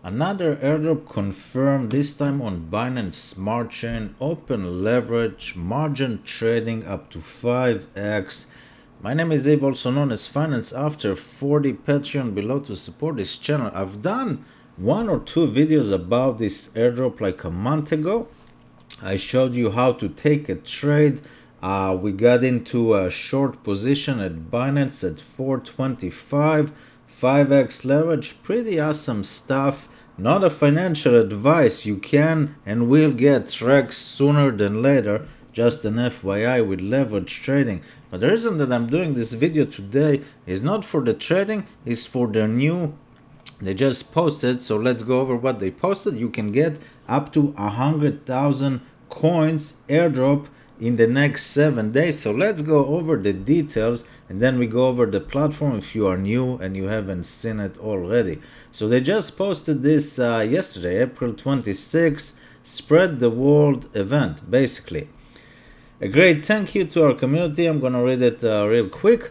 Another airdrop confirmed, this time on Binance Smart Chain, open leverage, margin trading up to 5x. My name is Abe, also known as Finance After 40. Patreon below to support this channel. I've done one or two videos about this airdrop like a month ago. I showed you how to take a trade. We got into a short position at Binance at 425, 5x leverage, pretty awesome stuff. Not a financial advice, you can and will get wrecked sooner than later, just an FYI with leverage trading. But the reason that I'm doing this video today is not for the trading, it's for the new they just posted. So let's go over what they posted. You can get up to 100,000 coins airdrop in the next 7 days. So let's go over the details and then we go over the platform if you are new and you haven't seen it already. So they just posted this yesterday, April 26th, spread the world event, basically. A great thank you to our community. I'm gonna read it real quick.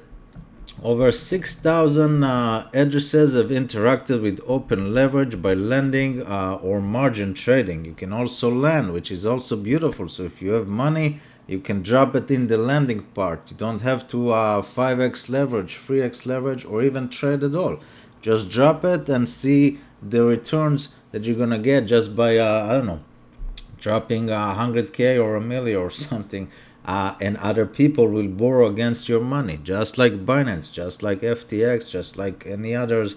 Over 6,000 addresses have interacted with open leverage by lending or margin trading. You can also lend, which is also beautiful. So if you have money, you can drop it in the lending part. You don't have to 5x leverage, 3x leverage, or even trade at all. Just drop it and see the returns that you're gonna get just by, I don't know, dropping 100k or a million or something. And other people will borrow against your money, just like Binance, just like FTX, just like any other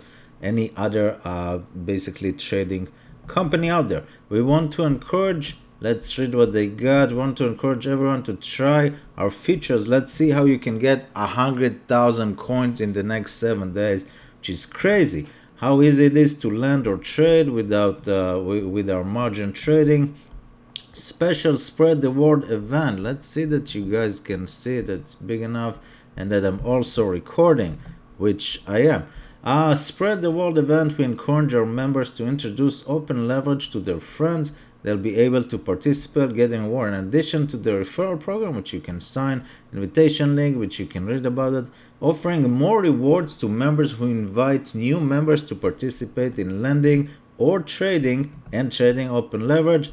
basically trading company out there. We want to encourage, let's read what they got. We want to encourage everyone to try our features. Let's see how you can get 100,000 coins in the next 7 days, which is crazy. How easy it is to lend or trade without with our margin trading. Special spread the word event. Let's see that you guys can see that it's big enough and that I'm also recording, which I am. Spread the word event. We encourage our members to introduce open leverage to their friends. They'll be able to participate, getting reward in addition to the referral program, which you can sign, invitation link, which you can read about it, offering more rewards to members who invite new members to participate in lending or trading and trading open leverage,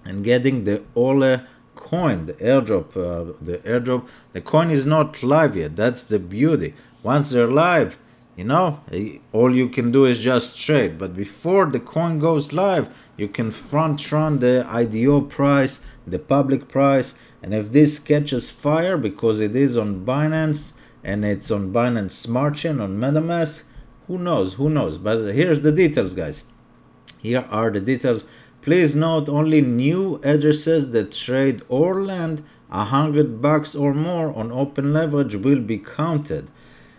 and getting the Ole coin, the airdrop. The coin is not live yet. That's the beauty. Once they're live, all you can do is just trade. But before the coin goes live, you can front run the IDO price, the public price, and if this catches fire, because it is on Binance and it's on Binance Smart Chain on MetaMask, who knows? But here's the details, guys. Here are the details. Please note, only new addresses that trade or lend $100 or more on open leverage will be counted.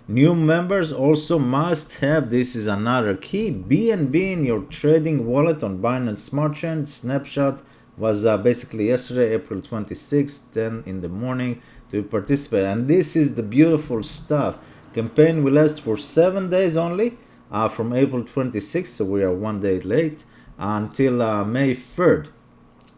New members also must have, this is another key, BNB in your trading wallet on Binance Smart Chain. Snapshot was basically yesterday, April 26th, 10 in the morning to participate. And this is the beautiful stuff. Campaign will last for 7 days only, from April 26th, so we are 1 day late, until May 3rd.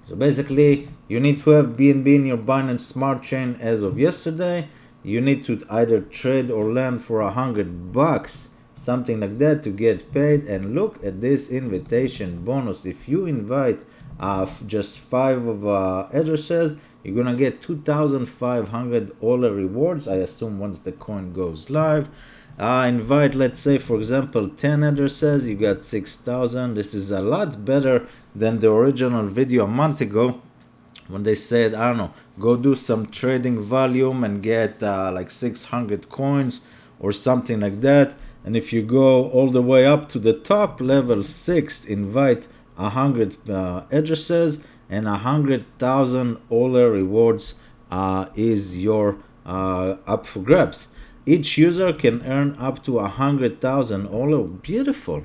So basically, you need to have BNB in your Binance Smart Chain as of yesterday. You need to either trade or lend for $100, something like that, to get paid. And look at this invitation bonus. If you invite just 5 of addresses, you're gonna get 2,500 Ola rewards, I assume, once the coin goes live. Invite, let's say, for example, 10 addresses, you got 6,000. This is a lot better than the original video a month ago when they said, I don't know, go do some trading volume and get like 600 coins or something like that. And if you go all the way up to the top, level 6, invite 100 addresses and 100,000 Ola rewards is your up for grabs. Each user can earn up to 100,000 Ola. Beautiful.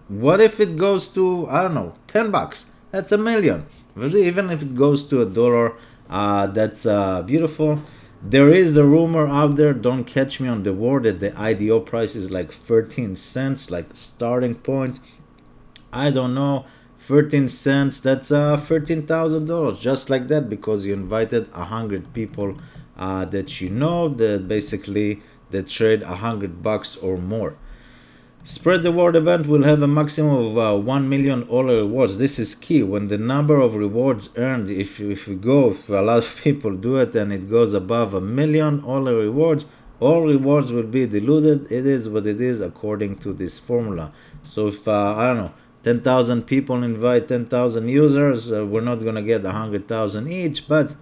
What if it goes to, I don't know, $10? That's $1 million. Even if it goes to $1, that's beautiful. There is a rumor out there, don't catch me on the word, that the IDO price is like 13 cents, like starting point. I don't know. 13 cents, that's $13,000 just like that, because you invited 100 people that you know that basically that trade $100 or more. Spread the word event will have a maximum of 1 million all rewards. This is key. When the number of rewards earned, if a lot of people do it and it goes above 1 million all rewards will be diluted. It is what it is according to this formula. So if I don't know, 10,000 people invite 10,000 users, we're not gonna get 100,000 each, but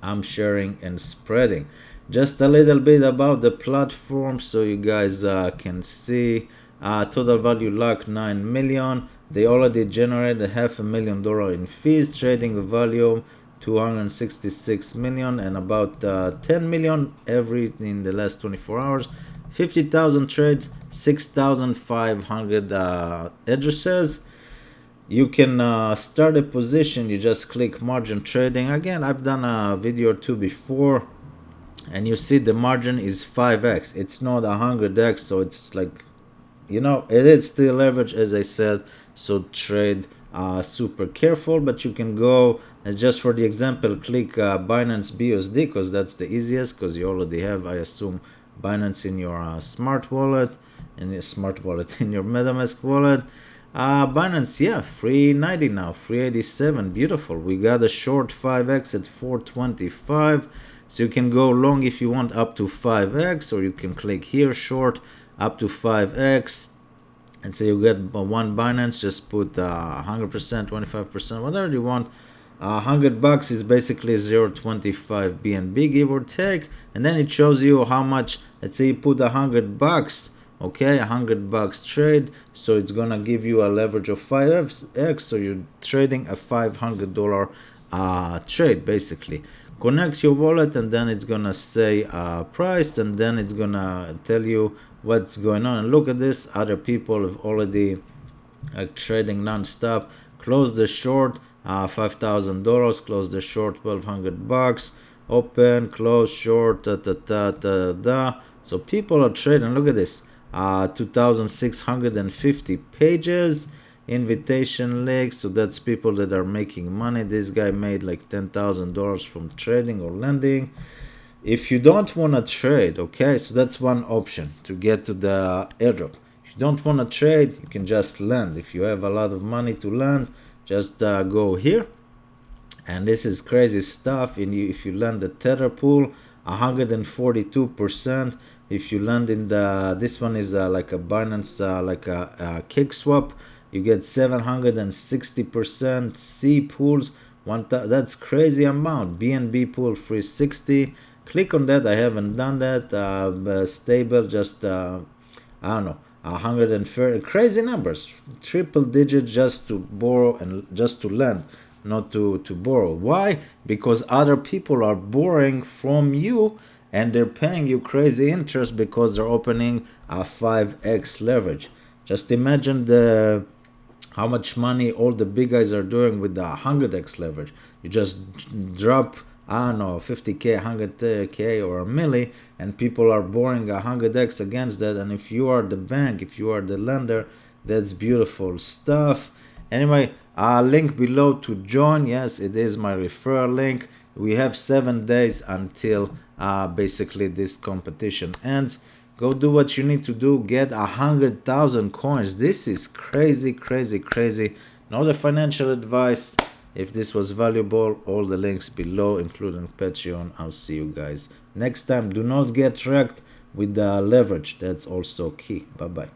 I'm sharing and spreading. Just a little bit about the platform so you guys can see. Total value locked 9 million. They already generated $500,000 in fees. Trading volume 266 million and about 10 million in the last 24 hours. 50,000 trades, 6,500 addresses. You can start a position. You just click margin trading. Again, I've done a video or two before, and you see the margin is 5x. It's not 100x, so it's like, you know, it is still leverage, as I said. So trade super careful, but you can go, and just for the example, click Binance BUSD, because that's the easiest, because you already have, I assume, Binance in your smart wallet, in your MetaMask wallet. Binance, yeah, 390 now, 387, beautiful. We got a short 5x at 425. So you can go long if you want up to 5x, or you can click here short up to 5x. And so you get one Binance, just put 100%, 25%, whatever you want. $100 is basically 0.25 BNB, give or take. And then it shows you how much, let's say you put $100, okay, $100 trade. So it's gonna give you a leverage of 5x. So you're trading a $500 trade basically. Connect your wallet, and then it's gonna say price, and then it's gonna tell you what's going on. And look at this, other people have already trading non-stop. Close the short, $5,000. Close the short, $1,200. Open, close, short, So people are trading. Look at this, 2,650 pages. Invitation link, so that's people that are making money. This guy made like $10,000 from trading or lending. If you don't want to trade, okay, so that's one option to get to the airdrop. If you don't want to trade, you can just lend. If you have a lot of money to lend, just go here. And this is crazy stuff. If you lend the Tether pool, 142%. If you lend in this one is like a Binance, like a kick swap, you get 760%. C pools, that's crazy amount. BNB pool 360. Click on that. I haven't done that. Stable, just I don't know, 130. Crazy numbers. Triple digit just to borrow and just to lend, not to borrow. Why? Because other people are borrowing from you, and they're paying you crazy interest because they're opening a 5x leverage. Just imagine how much money all the big guys are doing with the 100x leverage. You just drop, I don't know, 50k, 100k, or a milli, and people are borrowing 100x against that. And if you are the bank, if you are the lender, that's beautiful stuff. Anyway, link below to join. Yes, it is my referral link. We have 7 days until basically this competition ends. Go do what you need to do. Get 100,000 coins. This is crazy, crazy, crazy. Not a financial advice. If this was valuable, all the links below, including Patreon. I'll see you guys next time. Do not get wrecked with the leverage. That's also key. Bye-bye.